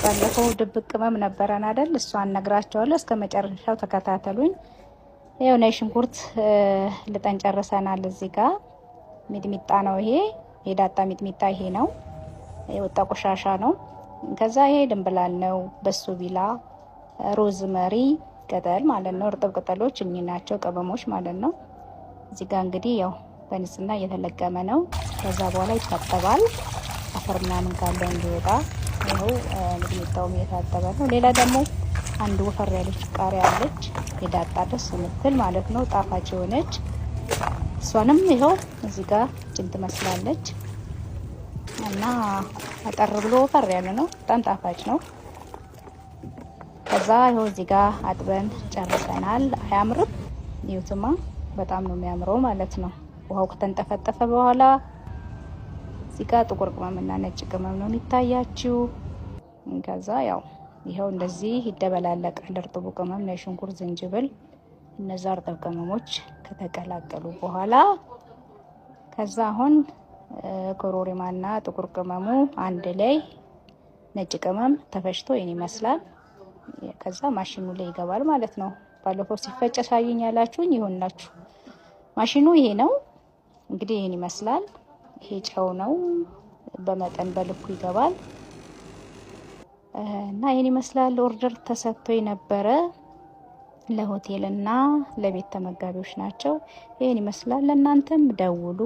ባለፈው ድብቅ ቅመም ነበረን አይደል? እሷን ነግራቸዋለሁ። እስከ መጨረሻው ተከታተሉኝ። ይኸው ነጭ ሽንኩርት ልጠን ጨርሰናል። እዚህ ጋር ሚጥሚጣ ነው ይሄ የዳጣ ሚጥሚጣ ይሄ ነው የወጣ ቆሻሻ ነው። ከዛ ይሄ ድንብላል ነው፣ በሱ ቢላ፣ ሮዝመሪ ቅጠል ማለት ነው። እርጥብ ቅጠሎች እኚህ ናቸው፣ ቅመሞች ማለት ነው። እዚህ ጋር እንግዲህ ያው በንጽህና እየተለቀመ ነው። ከዛ በኋላ ይታጠባል፣ አፈር ምናምን ካለው እንዲወጣ። ይኸው ሚጥሚጣውም እየታጠበ ነው። ሌላ ደግሞ አንድ ወፈር ያለች ቃሪያ አለች፣ የዳጣ ደስ የምትል ማለት ነው፣ ጣፋጭ የሆነች እሷንም ይኸው እዚህ ጋር ጭን ትመስላለች እና አጠር ብሎ ወፈር ያለ ነው፣ በጣም ጣፋጭ ነው። ከዛ ይኸው እዚህ ጋር አጥበን ጨርሰናል። አያምርም? ይሁትማ በጣም ነው የሚያምረው ማለት ነው። ውሃው ከተንጠፈጠፈ በኋላ እዚህ ጋር ጥቁር ቅመምና ነጭ ቅመም ነው የሚታያችሁ። ከዛ ያው ይኸው እንደዚህ ይደበላለቃል። እርጥቡ ቅመም፣ ነጭ ሽንኩርት፣ ዝንጅብል፣ እነዛ እርጥብ ቅመሞች ከተቀላቀሉ በኋላ ከዛ አሁን ኮሮሪማና ጥቁር ቅመሙ አንድ ላይ ነጭ ቅመም ተፈጭቶ ይሄን ይመስላል። ከዛ ማሽኑ ላይ ይገባል ማለት ነው። ባለፈው ሲፈጭ ሳይኝ ያላችሁኝ ይሆንላችሁ። ማሽኑ ይሄ ነው እንግዲህ ይሄን ይመስላል። ይሄ ጨው ነው፣ በመጠን በልኩ ይገባል እና ይሄን ይመስላል። ኦርደር ተሰጥቶ የነበረ ለሆቴልና ለቤት ተመጋቢዎች ናቸው። ይሄን ይመስላል። ለእናንተም ደውሉ።